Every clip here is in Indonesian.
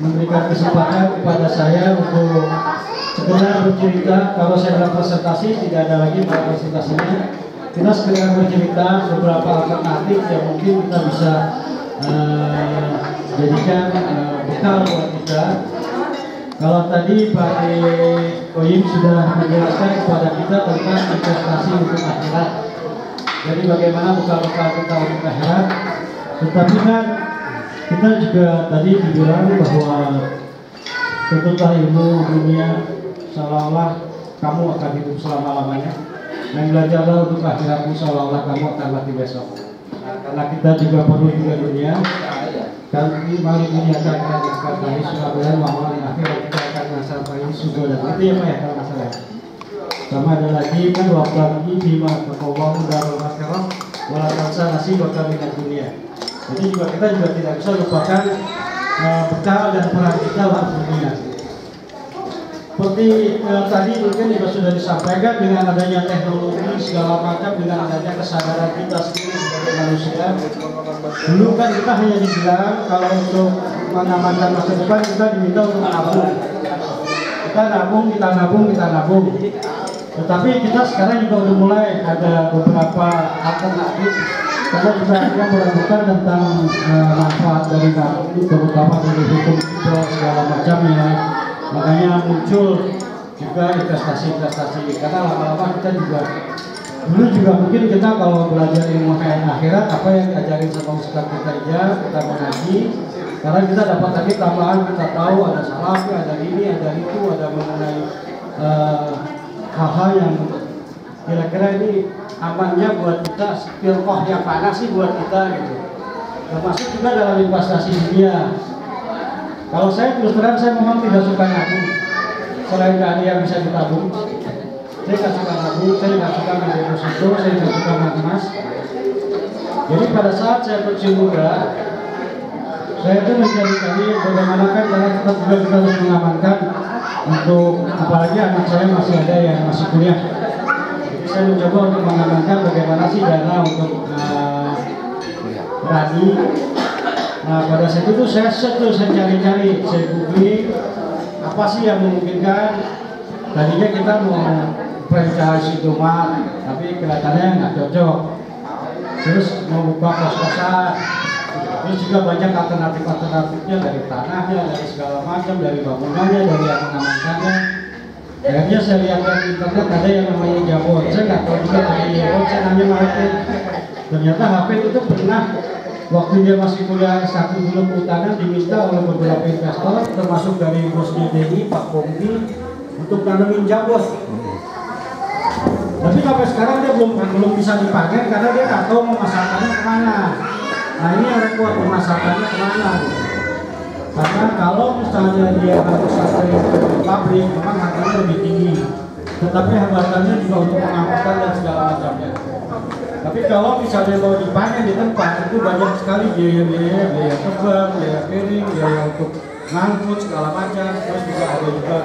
memberikan kesempatan kepada saya untuk sekedar bercerita. Kalau saya dalam presentasi tidak ada lagi presentasinya. Kita sekedar bercerita beberapa alternatif yang mungkin kita bisa jadikan bekal buat kita. Kalau tadi Pak Oyim sudah menjelaskan kepada kita tentang investasi untuk akhirat. Jadi bagaimana bekal-bekal kita untuk akhirat. Tetapi kan kita juga tadi dibilang bahwa tuntutlah ilmu dunia seolah-olah kamu akan hidup selama-lamanya, dan belajarlah untuk akhiratmu seolah-olah kamu akan mati besok. Nah, karena kita juga perlu juga dunia, dan mari dunia akan kita dari surabaya bahwa di akhirat kita akan mencapai surga dan itu ya Pak ya kalau masalah. Sama ada lagi kan waktu lagi bima berkobong darul masyarakat walaupun nasi bakal minat dunia. Jadi juga kita juga tidak bisa lupakan bekal dan peran kita dalam dunia. Seperti tadi mungkin juga sudah disampaikan, dengan adanya teknologi segala macam, dengan adanya kesadaran kita sendiri sebagai manusia. Dulu kan kita hanya dibilang kalau untuk mengamankan masa depan kita diminta untuk nabung. Kita nabung. Tetapi kita sekarang juga udah mulai ada beberapa alternatif. Kita juga akan melakukan tentang manfaat dari nabung, terutama dari hukum itu segala macamnya. Makanya muncul juga investasi, karena lama-lama kita juga dulu juga mungkin kita kalau belajar ilmu akhirat apa yang diajarin sama ustaz kita aja kita mengaji, karena kita dapat lagi tambahan, kita tahu ada salafi, ada ini, ada itu, ada mengenai hal-hal yang kira-kira ini amannya buat kita, firqah yang mana sih buat kita gitu. Termasuk juga dalam investasi dunia. Kalau saya terus terang saya memang tidak suka nabung. Selain nggak ada yang bisa ditabung, saya nggak suka nabung, saya nggak suka main deposito, saya nggak suka main emas. Jadi pada saat saya pensiun muda, saya itu mencari bagaimana kan karena kita juga kita harus mengamankan untuk apalagi anak saya masih ada yang masih kuliah. Jadi saya mencoba untuk mengamankan bagaimana sih dana untuk berani. Nah pada saat itu saya cari-cari, saya googling apa sih yang memungkinkan. Tadinya kita mau franchise itu mah, tapi kelihatannya nggak cocok. Terus mau buka kos-kosan, terus juga banyak alternatifnya dari tanahnya, dari segala macam, dari bangunannya, dari yang mengamankannya. Akhirnya saya lihat di internet ada yang namanya Jabon. Saya nggak tahu juga namanya Jabon, saya nanya Hafid. Ternyata Hafid itu pernah waktu dia masih kuliah S1 dulu kehutanan diminta oleh beberapa investor termasuk dari bos DDI Pak Pongki untuk tanamin jabon. Tapi sampai sekarang dia belum bisa dipanen karena dia nggak tahu pemasakannya kemana. Nah ini yang repot, pemasakannya kemana? Karena kalau misalnya dia harus sampai ke pabrik memang harganya lebih tinggi, tetapi harganya juga untuk pengangkutan dan segala macamnya. Tapi kalau misalnya mau dipanen di tempat itu banyak sekali biaya tebang, biaya piring, biaya untuk ngangkut segala macam, terus juga ada juga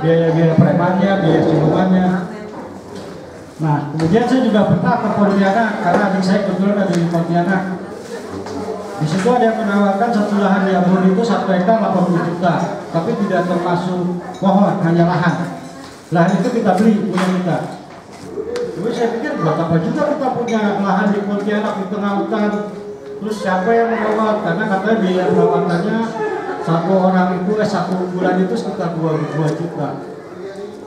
biaya premannya, biaya silumannya. Nah kemudian saya juga pernah ke Pontianak karena adik saya kebetulan ada di Pontianak. Di situ ada yang menawarkan satu lahan jamur itu 1 hektar 80 juta, tapi tidak termasuk pohon, hanya lahan. Lahan itu kita beli punya kita. Jadi saya pikir buat apa juga kita punya lahan di Pontianak di tengah hutan. Terus siapa yang merawat? Karena katanya biaya perawatannya satu orang itu satu bulan itu sekitar 2 juta.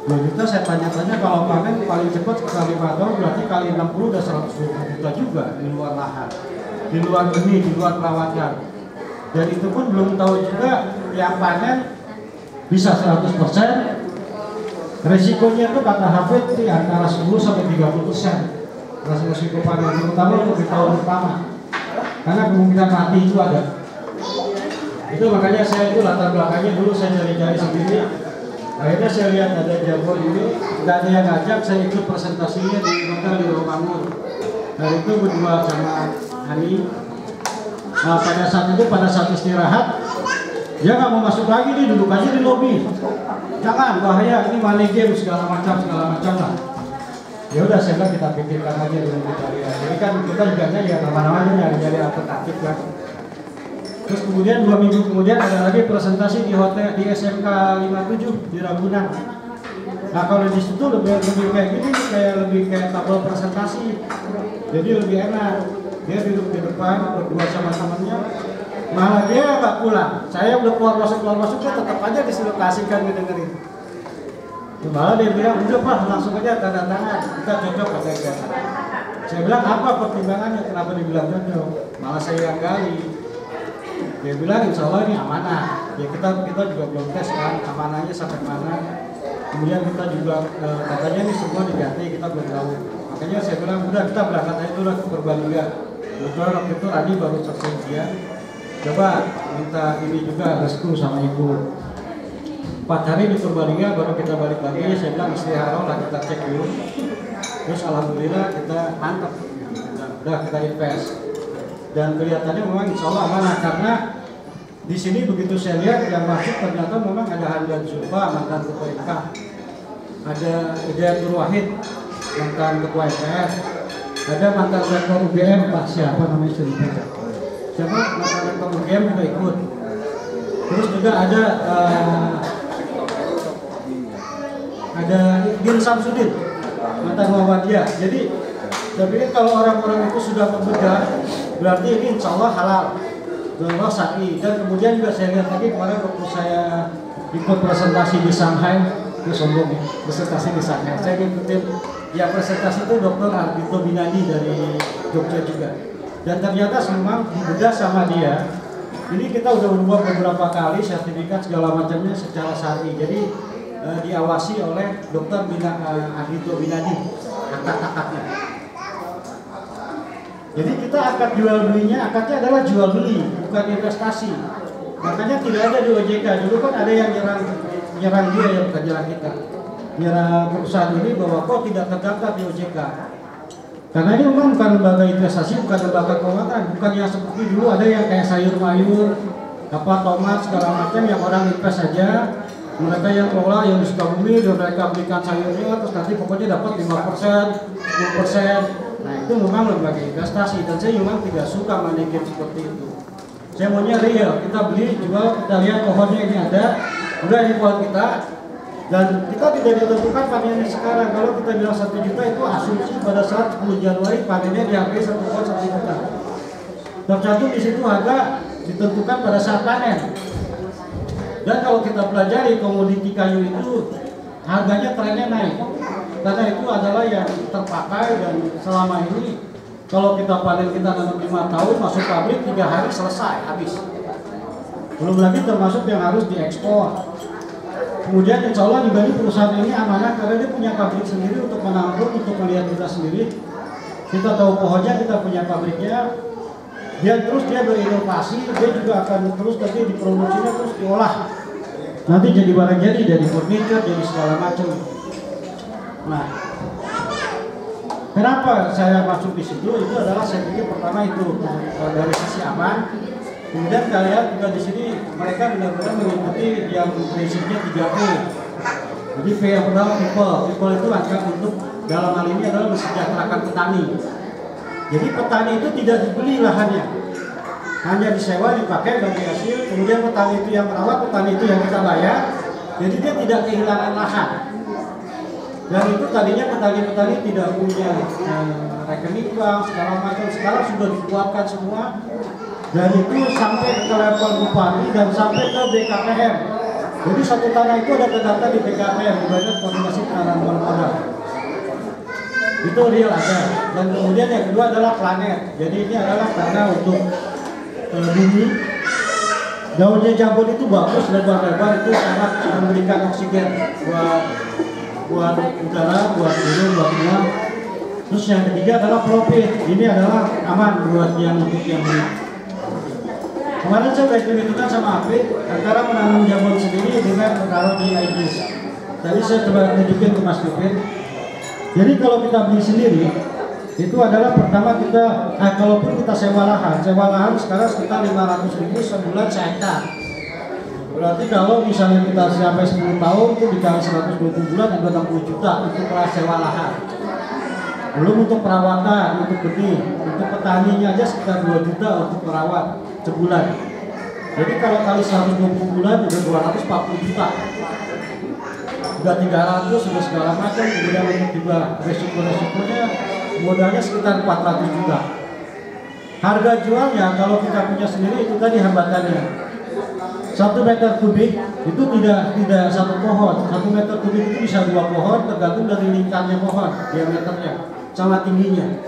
2 juta saya tanya-tanya kalau panen paling cepat sekali 5 tahun berarti kali 60 udah 120 juta juga di luar lahan, di luar benih, di luar perawatan. Dan itu pun belum tahu juga yang panen bisa 100%. Resikonya itu kata Hafid di antara 10 sampai 30%. Resiko panen terutama untuk di tahun pertama. Karena kemungkinan mati itu ada. Itu makanya saya itu latar belakangnya dulu saya cari-cari sendiri. Akhirnya saya lihat ada jabon ini, nggak ada yang ngajak, saya ikut presentasinya di hotel di Romangun. Dari itu berdua sama Hani. Nah pada saat istirahat, dia nggak mau masuk lagi, dia duduk aja di lobi. Jangan, bahaya, ini money game segala macam lah. Ya udah saya bilang kita pikirkan aja dulu kita lihat. Jadi kan kita juga ya kemana-mana nyari alternatif kan. Terus kemudian 2 minggu kemudian ada lagi presentasi di hotel di SMK 57 di Ragunan. Nah kalau di situ lebih kayak gini, lebih kayak tabel presentasi, jadi lebih enak. Dia duduk di depan berdua sama temannya, malah dia nggak pulang. Saya udah keluar masuk dia tetap aja disuruh kasihkan ngedengerin. Malah dia bilang udah Pak langsung aja tanda tangan, kita cocok katanya. Saya bilang apa pertimbangannya kenapa dibilang cocok? Malah saya yang gali. Dia bilang insya Allah ini amanah. Ya kita juga belum tes kan amanahnya sampai mana. Kemudian kita juga katanya ini semua diganti, kita belum tahu. Makanya saya bilang udah kita berangkat aja dulu ke Purbalingga. Kebetulan waktu itu Rani baru selesai ujian. Coba minta ini juga restu sama ibu. 4 hari di Purbalingga baru kita balik lagi. Saya bilang istirahat lah kita cek dulu. Terus alhamdulillah kita mantap. Udah kita invest. Dan kelihatannya memang insya Allah amanah karena di sini begitu saya lihat yang masuk ternyata memang ada Hamdan Zulfa mantan ketua IK, ada Hidayatul Wahid mantan ketua MPR, ada mantan rektor UGM Pak siapa namanya siapa mantan rektor UGM juga ikut. Terus juga ada Din Samsudin mantan Muhammadiyah. Jadi saya pikir kalau orang-orang itu sudah bekerja berarti ini insya Allah halal. Dulu SAI dan kemudian juga saya lihat lagi kemarin waktu saya ikut presentasi di Shanghai, itu sombong ya, presentasi di Shanghai. Saya ngikutin yang presentasi itu Dr. Ardhito Binadi dari Jogja juga. Dan ternyata memang dibedah sama dia. Ini kita udah berubah beberapa kali sertifikat segala macamnya secara SAI. Jadi diawasi oleh Dr. Ardhito Binadi, akad-akadnya. Jadi kita akad jual belinya, akadnya adalah jual beli, bukan investasi. Makanya tidak ada di OJK. Dulu kan ada yang nyerang dia, yang bukan nyerang kita, nyerang perusahaan ini bahwa kok tidak terdaftar di OJK. Karena ini memang bukan lembaga investasi, bukan lembaga keuangan, bukan yang seperti dulu ada yang kayak sayur mayur, tomat segala macam yang orang invest saja. Mereka yang kelola yang di Sukabumi, mereka belikan sayurnya, terus nanti pokoknya dapat 5%, 10%. Nah itu memang lembaga investasi dan saya memang tidak suka manekin seperti itu. Saya maunya real, kita beli, jual, kita lihat pohonnya ini ada, udah ini pohon kita, dan kita tidak ditentukan panennya sekarang. Kalau kita bilang 1 juta itu asumsi pada saat 10 Januari panennya dihargai 1 pohon 1 juta. Tercantum di situ harga ditentukan pada saat panen. Dan kalau kita pelajari komoditi kayu itu harganya trennya naik. Karena itu adalah yang terpakai dan selama ini kalau kita panen kita nanam 5 tahun masuk pabrik 3 hari selesai habis. Belum lagi termasuk yang harus diekspor. Kemudian insya Allah juga perusahaan ini amanah karena dia punya pabrik sendiri untuk menampung, untuk melihat kita sendiri. Kita tahu pohonnya, kita punya pabriknya. Dia berinovasi, dia juga akan terus nanti diproduksinya terus diolah. Nanti jadi barang jadi furniture, jadi segala macam. Nah, kenapa saya masuk di situ? Itu adalah saya pikir pertama itu dari sisi aman. Kemudian kalian juga di sini mereka benar-benar mengikuti yang prinsipnya 3P. Jadi P yang pertama people itu akan untuk dalam hal ini adalah mensejahterakan petani. Jadi petani itu tidak dibeli lahannya, hanya disewa, dipakai bagi hasil. Kemudian petani itu yang merawat, petani itu yang kita bayar. Jadi dia tidak kehilangan lahan. Dan itu tadinya petani-petani tidak punya rekening bank segala macam. Sekarang sudah dikuatkan semua. Dan itu sampai ke level bupati dan sampai ke BKPM. Jadi satu tanah itu ada terdaftar di BKPM, di Badan Koordinasi Penanaman Modal. Itu real ada. Dan kemudian yang kedua adalah planet. Jadi ini adalah tanah untuk bumi. Daunnya jambon itu bagus, lebar-lebar, itu sangat memberikan oksigen buat udara, buat gunung, buat bunga. Terus yang ketiga adalah profit. Ini adalah aman buat yang untuk yang beli. Kemarin saya berhitungan sama Apit antara menanam jambon sendiri dengan menaruh di IGS. Tadi saya coba tunjukin ke Mas Pipin. Jadi kalau kita beli sendiri, itu adalah pertama kita, kalaupun kita sewa lahan sekarang sekitar 500.000 sebulan sehektar. Berarti kalau misalnya kita sampai 10 tahun itu dikali 120 bulan ada 60 juta untuk sewa lahan. Belum untuk perawatan, untuk benih, untuk petaninya aja sekitar 2 juta untuk perawat sebulan. Jadi kalau kali 120 bulan udah 240 juta. Udah 300, sudah segala macam, kemudian untuk juga resiko-resikonya modalnya sekitar 400 juta. Harga jualnya kalau kita punya sendiri itu tadi hambatannya. 1 meter kubik itu tidak satu pohon. 1 meter kubik itu bisa 2 pohon tergantung dari lingkarnya pohon, diameternya sama tingginya.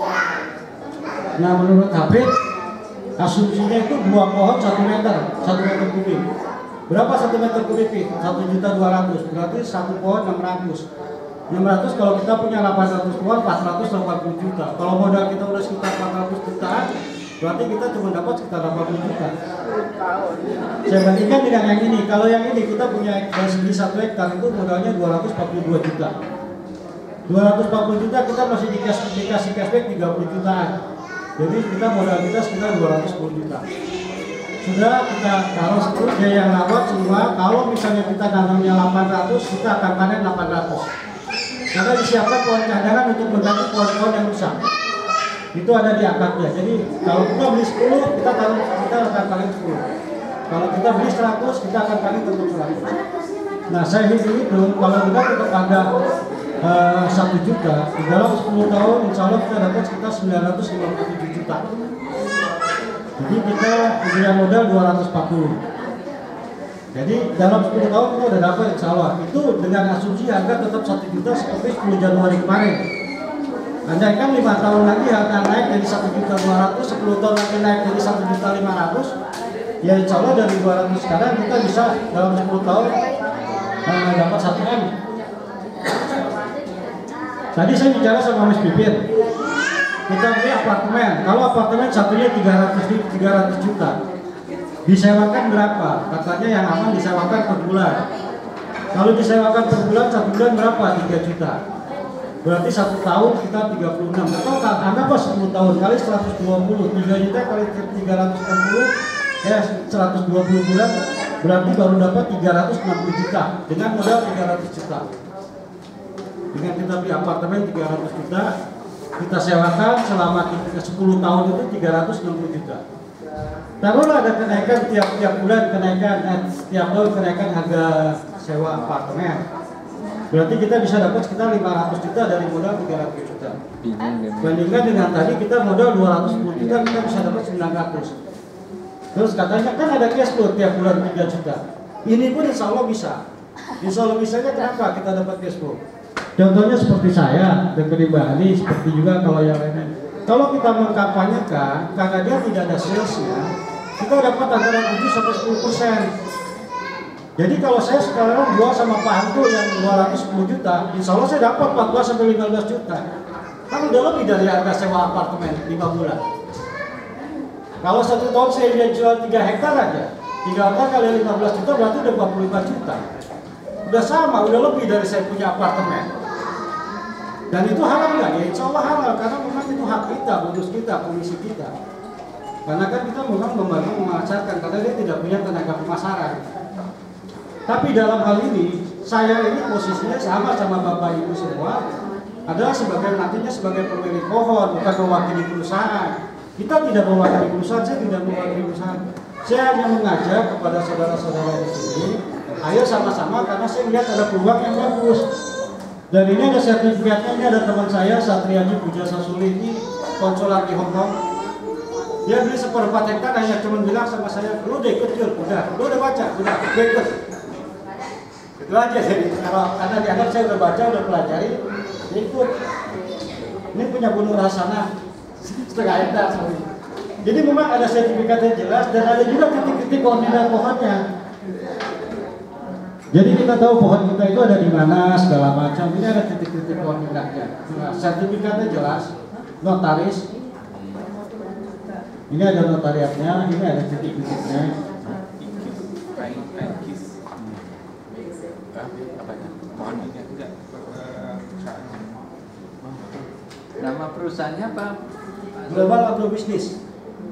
Nah menurut Hafid asumsinya itu 2 pohon 1 meter kubik. Berapa 1 meter kubik? 1.200.000. Berarti 1 pohon 600 kalau kita punya 800 pohon 480 juta. Kalau modal kita udah sekitar 400 jutaan, berarti kita cuma dapat sekitar 80 juta. Saya bandingkan dengan yang ini. Kalau yang ini kita punya dari segi 1 hektar itu modalnya 242 juta. 240 juta kita masih dikasih cashback 30 jutaan. Jadi kita modal kita sekitar 210 juta. Sudah kita taruh seterusnya yang rawat semua. Kalau misalnya kita nanamnya 800, kita akan panen 800. Karena disiapkan pohon cadangan untuk mengganti pohon-pohon yang rusak. Itu ada di akadnya. Jadi kalau kita beli 10, kita akan panen 10. Kalau kita beli 100, kita akan panen untuk 100. Nah saya hitung kalau kita tetap ada 1 juta, di dalam 10 tahun insya Allah kita dapat sekitar 957 juta. Jadi kita punya modal 240. Jadi dalam 10 tahun kita udah dapat insya Allah. Itu dengan asumsi harga tetap 1 juta seperti 10 Januari kemarin. Andaikan 5 tahun lagi harga naik dari 1.200.000, 10 tahun lagi naik dari 1.500.000, ya insya Allah dari 200 sekarang kita bisa dalam 10 tahun dapat 1 M. Tadi saya bicara sama Mas Pipin, kita beli apartemen. Kalau apartemen satunya 300 juta, disewakan berapa? Katanya yang aman disewakan per bulan. Kalau disewakan per bulan, 1 bulan berapa? 3 juta. Berarti 1 tahun kita 36. Atau anggap 10 tahun kali 120, 3 juta kali 360, ya 120 bulan, berarti baru dapat 360 juta dengan modal 300 juta. Dengan kita beli apartemen 300 juta, kita sewakan selama 10 tahun itu 360 juta. Taruhlah ada kenaikan tiap bulan, setiap tahun kenaikan harga sewa apartemen. Berarti kita bisa dapat sekitar 500 juta dari modal 300 juta. Bandingkan dengan tadi kita modal 210 juta, kita bisa dapat 900. Terus katanya kan ada cash flow tiap bulan 3 juta. Ini pun insya Allah bisa. Insya Allah bisanya kenapa kita dapat cash flow? Contohnya seperti saya dan pribadi, seperti juga kalau yang lainnya. Kalau kita mengkampanyekan, karena dia tidak ada salesnya, kita dapat antara 7-10%. Jadi kalau saya sekarang jual sama Pak Hantu yang 210 juta, insya Allah saya dapat 14-15 juta. Kan udah lebih dari harga sewa apartemen 5 bulan. Kalau 1 tahun saya jual 3 hektar aja, 3 hektar kali 15 juta berarti udah 45 juta. Udah sama, udah lebih dari saya punya apartemen. Dan itu halal nggak? Ya insya Allah halal, karena memang itu hak kita, bonus kita, komisi kita. Karena kan kita memang membantu memasarkan, karena dia tidak punya tenaga pemasaran. Tapi dalam hal ini, saya ini posisinya sama Bapak Ibu semua, adalah nantinya sebagai pemilik pohon, bukan mewakili perusahaan. Kita tidak mewakili perusahaan, saya tidak mewakili perusahaan. Saya hanya mengajak kepada saudara-saudara di sini, ayo sama-sama, karena saya lihat ada peluang yang bagus. Dan ini ada sertifikatnya, ini ada teman saya Satriaji Puja Sasuli, ini konsulat di Hong Kong. Dia beli 1/4 hektar, hanya cuma bilang sama saya, lu udah ikut Jul, lu udah baca, udah ikut. Itu aja jadi, karena dianggap saya udah baca, udah pelajari, dia ikut. Ini punya Gunung Rasana 1/2 hektar. Jadi memang ada sertifikatnya jelas, dan ada juga titik-titik koordinat pohonnya. Jadi kita tahu pohon kita itu ada di mana, segala macam. Ini ada titik-titik koordinatnya. Nah, sertifikatnya jelas, notaris. Ini ada notariatnya, ini ada titik-titiknya. Nama perusahaannya apa? Global Agrobisnis.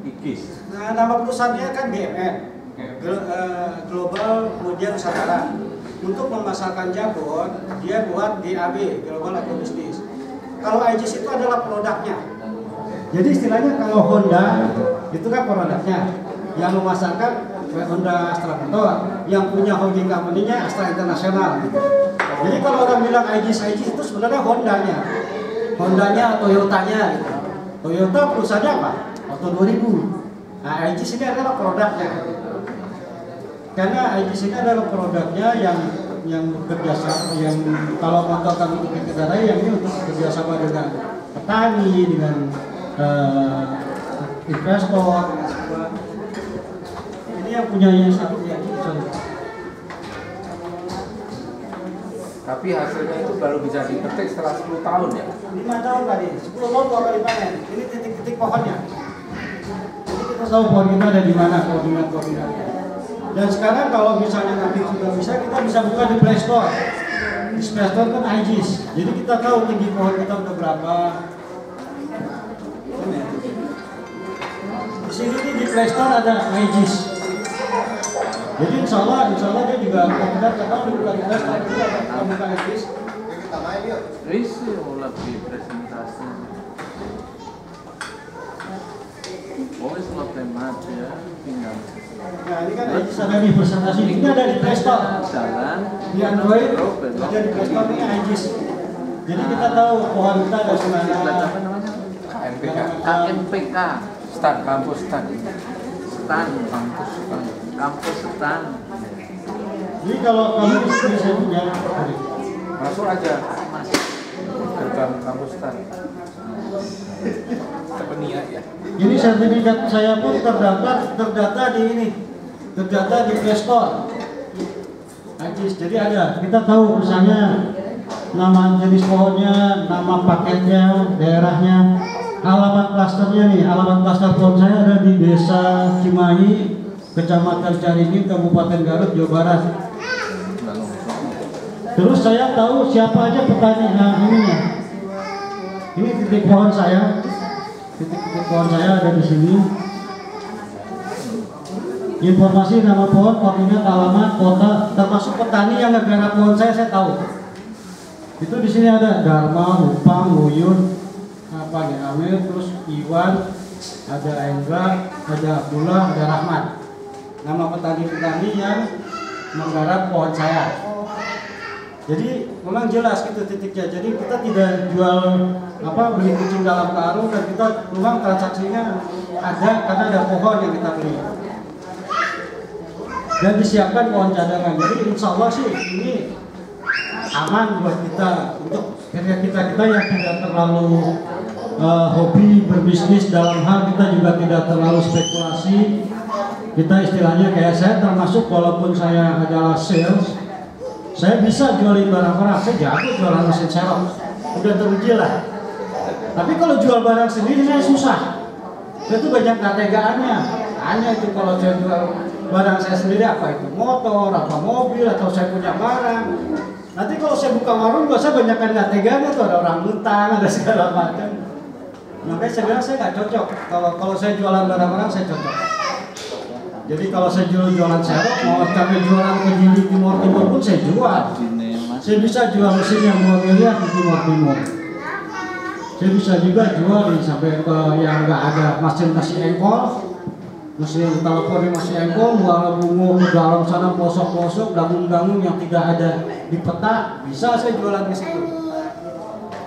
IKIS. Nah, nama perusahaannya kan GMN. Global Media Nusantara. Untuk memasarkan jabon, dia buat GAB, Global Agrobisnis. Kalau IGIS itu adalah produknya. Jadi istilahnya kalau Honda itu kan produknya, yang memasarkan Honda Astra Motor, yang punya holding company-nya Astra International gitu. Jadi kalau orang bilang Aegis itu sebenarnya Hondanya Toyotanya gitu. Toyota perusahaannya apa? Auto 2000. Nah, Aegis ini adalah produknya. Karena Aegis ini adalah produknya yang bekerja sama, yang kalau motor kami untuk kendaraan yang ini untuk bekerja sama dengan petani, dengan investor. Ini yang punya yang satu ya, Tapi hasilnya itu baru bisa dipetik setelah 10 tahun ya? 5 tahun tadi, 10 tahun 2 kali panen. Ini titik-titik pohonnya. Jadi kita tahu pohon kita ada di mana, koordinat-koordinatnya. Dan sekarang kalau misalnya nanti sudah bisa, kita bisa buka di Play Store. Di Play Store kan Aegis. Jadi kita tahu tinggi pohon kita udah berapa. Di sini di Play Store ada Aegis. Jadi insya Allah dia juga benar kalau di bulan Play Store itu ada buka Aegis. Risi lebih presentasi. Always love them much ya, tinggal. Nah ini kan Aegis ada di presentasi, ini ada di Play Store. Jalan. Di Android ada di Play Store ini Aegis. Jadi kita tahu pohon kita ada di mana. Apa namanya? KNPK. Stan, kampus stan. Stan, kampus stan. Kampus stan. Jadi kalau kamu di sini saya punya. Masuk aja, Mas. Gerbang kampus stan. Sepenia ya. Ini sertifikat saya pun terdata di ini, terdata di Play Store. Aegis, jadi ada. Kita tahu misalnya nama jenis pohonnya, nama paketnya, daerahnya, alamat klasternya nih. Alamat klaster pohon saya ada di Desa Cimahi, Kecamatan Caringin, Kabupaten Garut, Jawa Barat. Terus saya tahu siapa aja petani ininya. Ini titik pohon saya. Titik-titik pohon saya ada di sini. Informasi nama pohon, koordinat, alamat, kota, termasuk petani yang ngegarap pohon saya tahu. Itu di sini ada Dharma, Upang, Wuyun, apa nih, Amir, terus Iwan, ada Endra, ada Abdullah, ada Rahmat. Nama petani-petani yang menggarap pohon saya. Jadi memang jelas gitu titiknya. Jadi kita tidak jual beli kucing dalam karung, dan kita memang transaksinya ada karena ada pohon yang kita beli. Dan disiapkan pohon cadangan. Jadi insya Allah sih ini aman buat kita untuk kita yang tidak terlalu hobi berbisnis dalam hal kita juga tidak terlalu spekulasi. Kita istilahnya kayak saya termasuk walaupun saya adalah sales. Saya bisa jualin barang-barang, saya jago jualan mesin serok, udah teruji lah. Tapi kalau jual barang sendiri saya susah. Saya tuh banyak ketegaannya. Hanya itu kalau saya jual barang saya sendiri, apa itu motor, apa mobil, atau saya punya barang. Nanti kalau saya buka warung, saya banyak ketegaannya tuh, ada orang ngutang, ada segala macam. Makanya saya bilang saya nggak cocok. Kalau saya jualan barang-barang saya cocok. Jadi kalau saya jualan serok, mau sampai jualan ke Timur pun saya jual. Saya bisa jual mesin yang 2 miliar di Timur. Saya bisa juga jual sampai ke yang nggak ada mesin engkol, mesin telepon masih engkol, jual bunga ke dalam sana pelosok-pelosok, dagung-dagung yang tidak ada di peta, bisa saya jualan ke situ.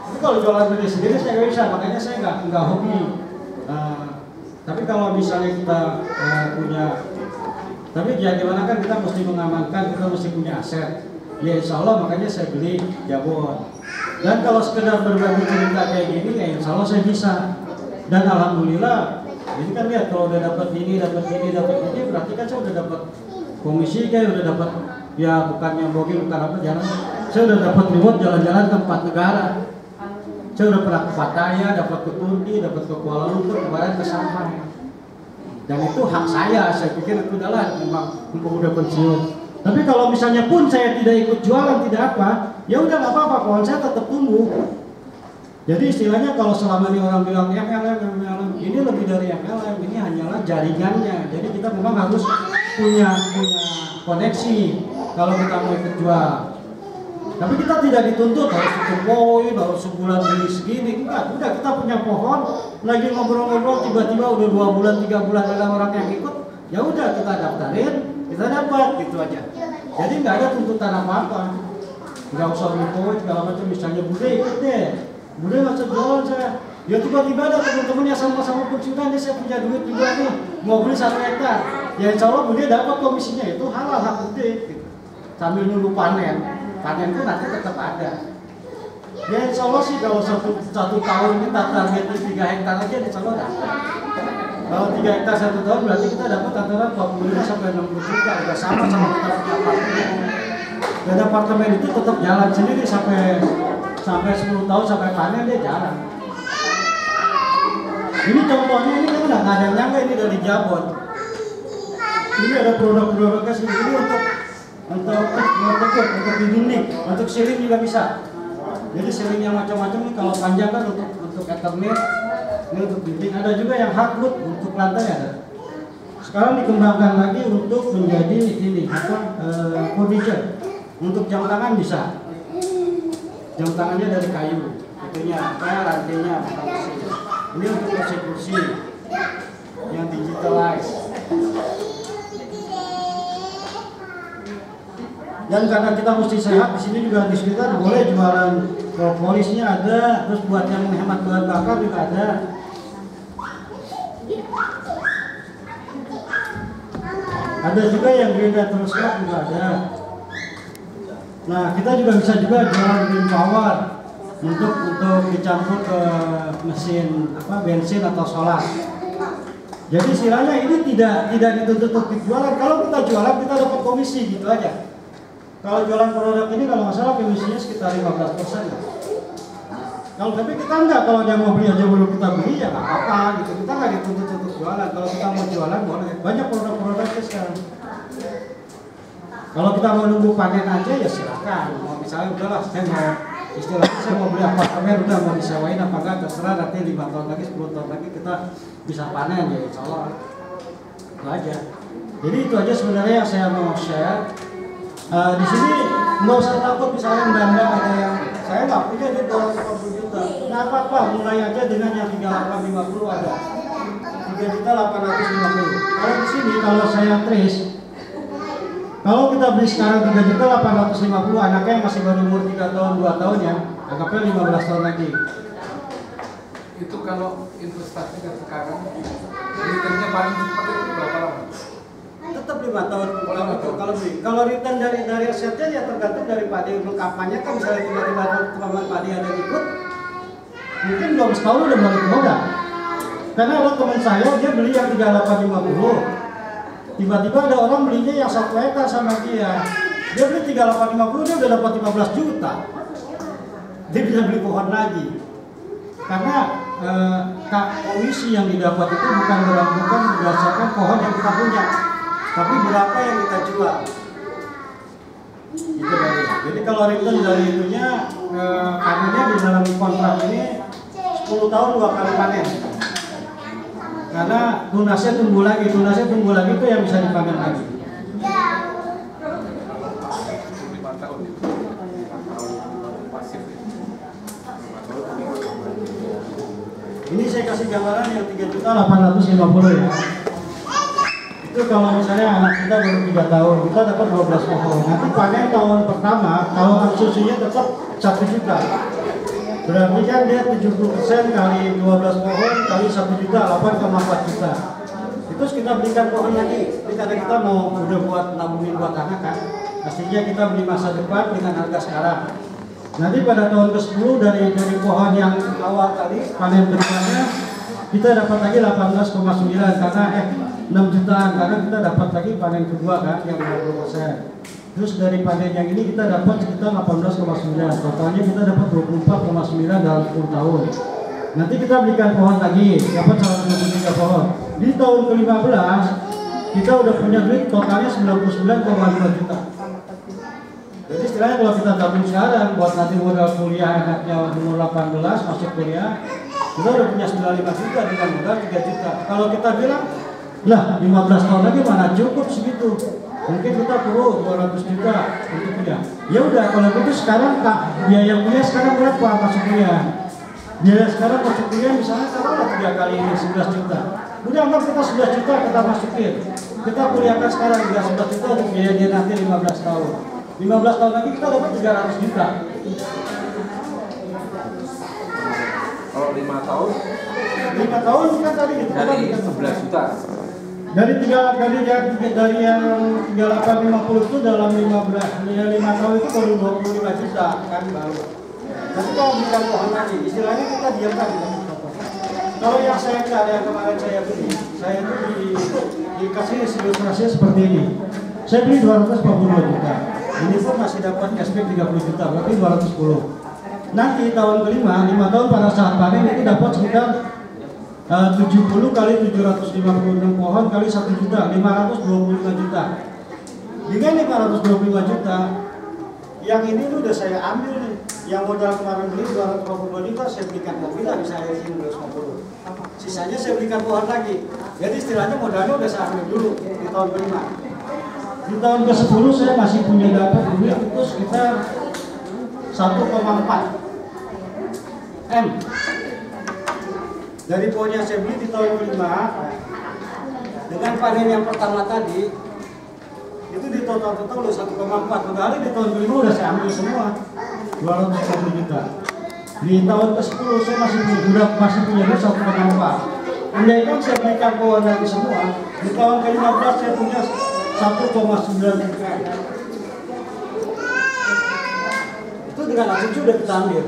Tapi kalau jualan sendiri saya nggak bisa, makanya saya nggak hobi. Tapi kalau misalnya kita punya, tapi ya gimana kan kita mesti mengamankan, kita mesti punya aset. Ya insya Allah makanya saya beli Jabon. Dan kalau sekedar berbagi cerita kayak gini, ya insya Allah saya bisa. Dan alhamdulillah, ini kan lihat kalau udah dapat ini, berarti kan saya udah dapat komisi, kayak udah dapat ya bukannya bogil, bukan apa jalan. Saya udah dapat reward jalan-jalan ke 4 negara. Saya udah pernah ke Pattaya, dapat ke Turki, dapat ke Kuala Lumpur, kemarin ke Shanghai. Dan itu hak saya pikir itu adalah memang udah pensiun. Tapi kalau misalnya pun saya tidak ikut jualan, tidak apa, ya udah nggak apa-apa, pohon saya tetap tumbuh. Jadi istilahnya kalau selama ini orang bilang MLM, ini lebih dari MLM, ini hanyalah jaringannya. Jadi kita memang harus punya koneksi kalau kita mau ikut jual. Tapi kita tidak dituntut harus ikut poin, harus sebulan beli segini, enggak. Udah kita punya pohon, lagi ngobrol-ngobrol tiba-tiba udah 2 bulan, 3 bulan ada orang yang ikut, ya udah kita daftarin, kita dapat gitu aja. Jadi nggak ada tuntutan apa-apa, nggak usah minta segala macam. Misalnya bude ikut deh, bude nggak usah jualan saya. Ya tiba-tiba ada teman-teman yang sama-sama pensiunan, saya punya duit juga nih, mau beli 1 hektar. Ya insya Allah bude dapat komisinya, itu halal hak bude. Gitu. Sambil nunggu panen pun nanti tetap ada. Ya insya Allah sih kalau satu tahun kita targetnya 3 hektar aja insya Allah dapat. Kalau 3 hektar 1 tahun berarti kita dapat antara 45 sampai 60 juta. Udah sama kita punya apartemen. Dan apartemen itu tetap jalan sendiri sampai 10 tahun sampai panen dia jalan. Ini contohnya ini kan nggak ada yang nyangka ini dari Jabon. Ini ada produk-produknya sendiri ini untuk dinding, untuk ceiling juga bisa. Jadi ceiling yang macam-macam nih kalau panjang kan untuk Ethernet, ini untuk dinding. Ada juga yang hardwood untuk lantai ada. Sekarang dikembangkan lagi untuk menjadi ini furniture. Untuk jam tangan bisa. Jam tangannya dari kayu, itunya rantainya bukan besi. Ini untuk kursi-kursi yang digitalize. Dan karena kita mesti sehat, di sini juga di sekitar boleh jualan propolisnya ada, terus buat yang menghemat bahan bakar juga ada. Ada juga yang green teleskop juga ada. Nah kita juga bisa juga jualan green power untuk dicampur ke mesin bensin atau solar. Jadi istilahnya ini tidak dituntut untuk jualan. Kalau kita jualan kita dapat komisi gitu aja. Kalau jualan produk ini kalau nggak salah komisinya sekitar 15%. Kalau tapi kita enggak, kalau dia mau beli aja belum kita beli ya nggak apa-apa gitu. Kita nggak dituntut untuk jualan. Kalau kita mau jualan boleh. Banyak produk-produknya sekarang. Kalau kita mau nunggu panen aja ya silakan. Mau misalnya udahlah saya mau beli apartemen udah mau disewain apa enggak terserah, nanti 5 tahun lagi 10 tahun lagi kita bisa panen ya insya Allah. Itu aja. Jadi itu aja sebenarnya yang saya mau share. Di sini nggak usah takut misalnya Anda ada yang saya nggak punya di 240 juta. Nah apa mulai aja dengan yang 3850 ada 3.850. Kalau di sini kalau saya trace, kalau kita beli sekarang 3.850, anaknya yang masih baru umur 3 tahun 2 tahun ya, anggapnya 15 tahun lagi. Itu kalau investasinya sekarang, returnnya paling cepat itu berapa lama? Tetap 5 tahun kalau beli. Kalau return dari asetnya ya tergantung dari padi lengkapannya kan, misalnya tiba-tiba teman padi ada ikut, mungkin belum setahun udah balik modal. Karena ada teman saya dia beli yang 3850, tiba-tiba ada orang belinya yang 1 hektar sama dia beli 3850 dia udah dapat 15 juta. Dia bisa beli pohon lagi. Karena komisi yang didapat itu bukan berdasarkan pohon yang kita punya, tapi berapa yang kita jual. Itu dari. Jadi kalau return dari itunya panennya di dalam kontrak ini 10 tahun 2 kali panen. Karena tunasnya tumbuh lagi itu yang bisa dipanen lagi. Ini saya kasih gambaran yang 3.850 ya. Itu kalau misalnya anak kita baru 3 tahun, kita dapat 12 pohon. Nanti panen tahun pertama, kalau susunya tetap 1 juta. Berarti kan dia 70% kali 12 pohon kali 1 juta, 8,4 juta. Terus kita belikan pohon lagi. Ini karena kita mau udah buat nabungin buat anak kan. Pastinya kita beli masa depan dengan harga sekarang. Nanti pada tahun ke-10 dari pohon yang awal tadi panen berikutnya kita dapat lagi 18,9 karena 6 jutaan karena kita dapat lagi panen kedua kan yang 20%. Terus dari panen yang ini kita dapat sekitar 18,9. Totalnya kita dapat 24,9 dalam 10 tahun. Nanti kita belikan pohon lagi, dapat 123 pohon. Di tahun ke-15 kita udah punya duit totalnya 99,5 juta. Jadi istilahnya kalau kita tabung sekarang buat nanti modal kuliah anaknya umur 18 masuk kuliah, kita udah punya 95 juta dengan modal 3 juta. Kalau kita bilang, lah 15 tahun lagi mana cukup segitu? Mungkin kita perlu 200 juta untuk kuliah. Ya udah kalau gitu sekarang biaya kuliah sekarang berapa masuk kuliah? Biaya sekarang masuk kuliah misalnya kalau 3 kali 11 juta. Udah anggap kita 11 juta kita masukin. kita kuliahkan sekarang 11 juta untuk biayanya nanti 15 tahun. 15 tahun lagi kita dapat 300 juta. Kalau 5 tahun 5 tahun kan tadi dari 11 juta. Dari yang 3850 itu dalam 5 tahun itu baru 25 juta kan baru. Tapi kalau belikan pohon lagi, istilahnya kita diamkan. Kalau yang saya cari yang kemarin saya beli, saya itu dikasih ilustrasinya seperti ini. Saya beli 242 juta. Ini pun masih dapat cashback 30 juta, berarti 210. Nanti tahun kelima, 5 tahun pada saat panen itu dapat sekitar 70 kali 756 pohon kali 1 juta, 525 juta. Dengan 525 juta, yang ini udah saya ambil nih. Yang modal kemarin beli 222 juta, saya belikan mobil lagi saya isi 250. Sisanya saya belikan pohon lagi. Jadi istilahnya modalnya udah saya ambil dulu di tahun kelima. Di tahun ke-10 saya masih punya dapat duit itu sekitar 1,4 M. Dari pohon yang saya beli di tahun kelima, dengan panen yang pertama tadi, itu di total udah 1,4. Padahal di tahun kelima udah saya ambil semua 240 juta. Di tahun ke-10 saya masih punya duit 1,4. Andaikan saya belikan pohon lagi semua, di tahun ke-15 saya punya 1,9 juta. Itu dengan asumsi udah kita ambil.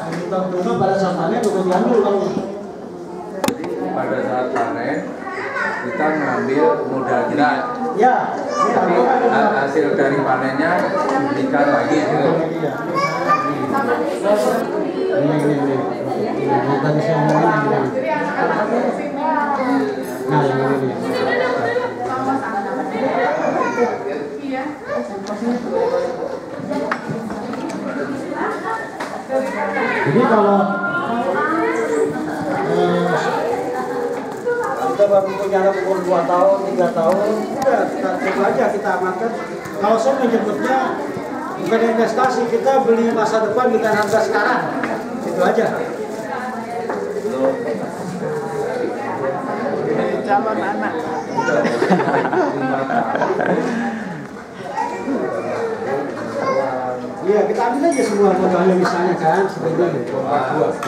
Di tahun kelima pada saat panen udah diambil kalau Pada saat panen kita ngambil modal kita. ya. Tapi hasil dari panennya diberikan lagi gitu. Ini. Tadi saya ngomongin ini. Nah, ini. Jadi kalau kita baru punya umur 2 tahun, 3 tahun, udah kita cek aja, kita amankan. Kalau saya menyebutnya bukan investasi, kita beli masa depan bukan harga sekarang, itu aja. Calon anak. Iya, kita ambil aja semua modalnya misalnya kan, seperti ini.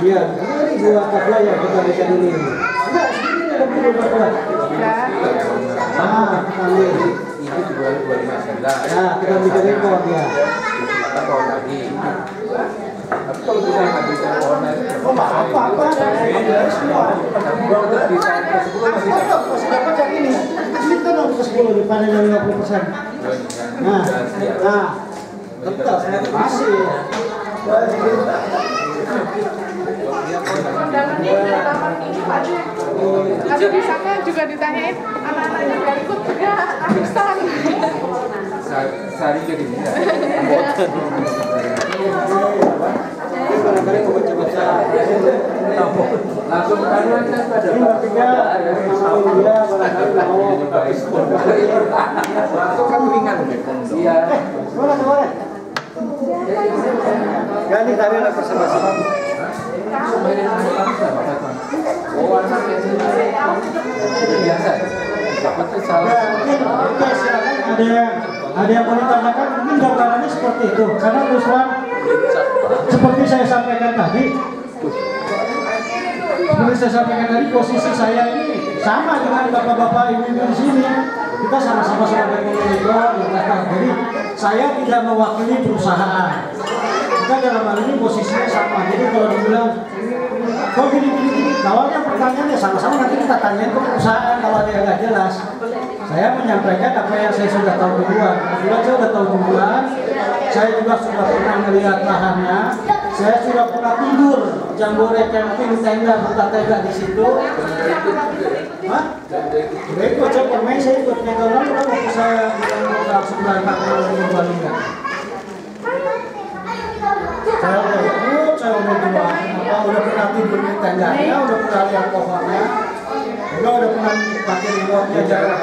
Iya, ini 2 ya kita bisa ini. Enggak, ini ada 2. Kita ambil. Ini dijual 259. Ya, kita bikin rekor ya. Kita pohon lagi. Tapi kalau kita ngambil pohon lagi, Oh, apa? Semua. tapi di tahun ke-10 masih dapat. Masih dapat yang ini. Ini kan nomor ke-10 di panen yang 50%. Nah, tetap masih. Kondangannya taman ini Pak. Tapi di sana juga ditanyain anak-anaknya nggak ikut juga arisan. Sehari jadi bisa. Barangkali mau baca-baca. Langsung karuan kan pada Ini Mbak Tika, dia barangkali mau. Langsung kan ringan. Iya. Boleh. Ya, ini tadi ada bersama-sama. Oh, anaknya biasa. Itu salah. Mungkin silakan ada yang mau ditanyakan, mungkin gambarannya seperti itu. Karena terus terang, seperti saya sampaikan tadi, posisi saya ini sama dengan bapak-bapak ibu-ibu di sini. Kita sama-sama sebagai manajer, jadi saya tidak mewakili perusahaan. Kita dalam hal ini posisinya sama. Jadi kalau dibilang, kok gini, kalau ada pertanyaannya sama-sama nanti kita tanyain ke perusahaan kalau ada yang nggak jelas. Saya menyampaikan apa yang saya sudah tahu duluan. Kebetulan saya sudah tahu duluan. Saya juga sudah pernah melihat lahannya. Saya sudah pernah tidur jambore camping tenda bertenda di situ. Hah? Udah ikut saya permain, saya ikut nyegelan waktu saya bilang sebelah kakak di Bali. Saya udah ikut, saya udah duluan. Udah pernah tidur di tendanya, udah pernah lihat pohonnya. Udah pernah pakai remote-nya jalan.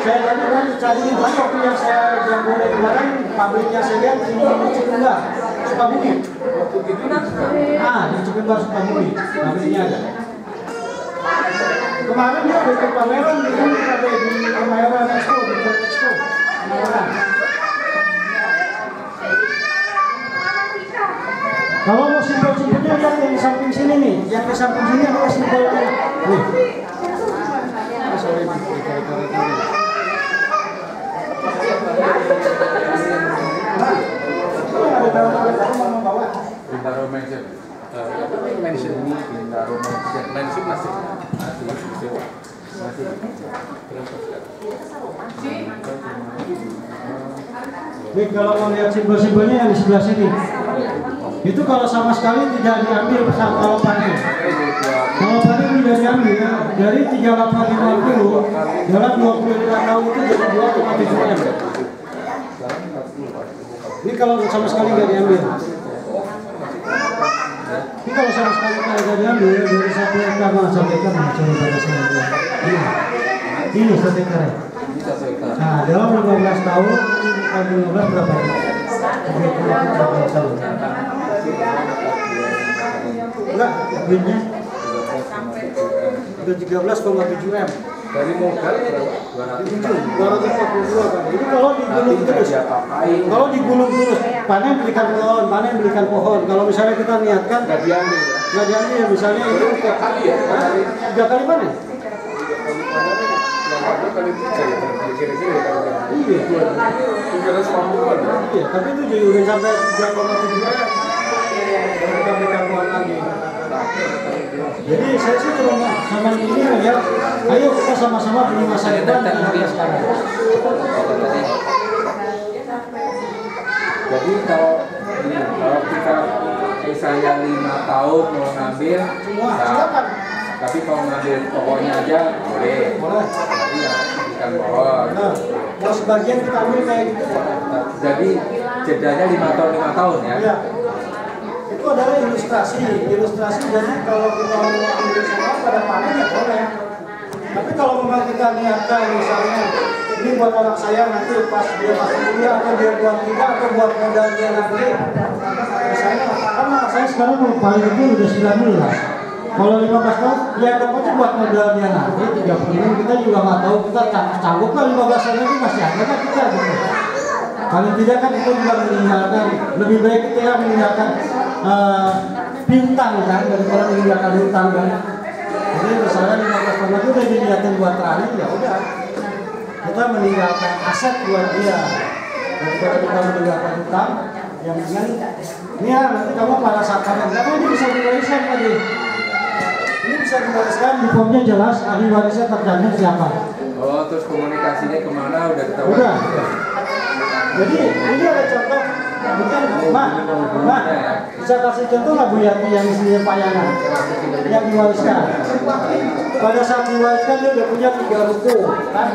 Saya tadi kan cari waktu yang saya jambore kemarin pabriknya saya lihat di Cikembar, Sukabumi. Di Cikembar Sukabumi, pabriknya ada. Kemarin dia ikut pameran di pameran Expo, di Expo. Pameran. Kalau mau simbol-simbolnya lihat yang di samping sini nih, yang di samping sini ada simbolnya. Nih. Sorry, Bintaro Mansion. Mansion ini Bintaro Mansion. Mansion masih. Nih kalau mau lihat simbol-simbolnya yang di sebelah sini, itu kalau sama sekali tidak diambil kalau panen. Kalau panen tidak diambil ya, dari 3850 dalam 25 tahun itu jadi 2,7 M. Ini kalau sama sekali nggak diambil. Ini kalau sama sekali nggak diambil dari 1 hektar sampai kan coba pada saya. Ini 1 hektar. Nah, dalam 15 tahun, 15 berapa? 30 tahun. Enggak, duitnya udah 13,7 M. Dari modal 242 kan. Jadi kalau digulung terus, panen belikan pohon, panen belikan pohon. Kalau misalnya kita niatkan nggak diambil ya? Nggak diambil, misalnya ini 3 kali ya? 3 kali panen? Kali 3 ya? Kira-kira ya? Iya. 350-an ya? Iya, tapi itu jadi udah sampai 3,7 M. Kita belikan pohon lagi. Jadi saya sih cuma sama ini ya, ayo kita sama-sama punya masa depan yang sekarang. Jadi kalau kita misalnya 5 tahun mau ngambil, Silakan. tapi kalau ngambil pokoknya aja boleh. Boleh. Jadi ya bukan pohon. Nah, mau sebagian kita ambil kayak gitu. Jadi jedanya 5 tahun ya? Iya. Itu adalah ilustrasi. Jadi kalau kita mau ambil semua pada panen ya boleh. Tapi kalau memang kita niatkan misalnya ini buat anak saya nanti pas dia masuk kuliah atau dia buat kita atau buat modal dia nanti, misalnya karena saya sekarang paling itu udah 19. Kalau 15 tahun, ya pokoknya buat modal dia nanti 36 kita juga nggak tahu kita sanggup kan 15 tahun lagi masih ada kan kita gitu. Paling tidak kan itu juga meninggalkan, lebih baik kita meninggalkan bintang kan daripada meninggalkan hutang kan. Jadi misalnya 15 tahun lagi udah diniatin buat tani, ya udah kita meninggalkan aset buat dia daripada kita meninggalkan hutang yang dengan ini ya nanti kamu pada saat panen kamu ini bisa diwariskan tadi. Ini bisa diwariskan di formnya jelas ahli warisnya terjamin siapa. Oh, terus komunikasinya kemana udah ketahuan? Udah. Jadi ini ada contoh, mungkin Mak, bisa kasih contoh nggak Bu Yati yang istrinya Pak Yana yang diwariskan? Pada saat diwariskan dia udah punya 3 ruko, kan?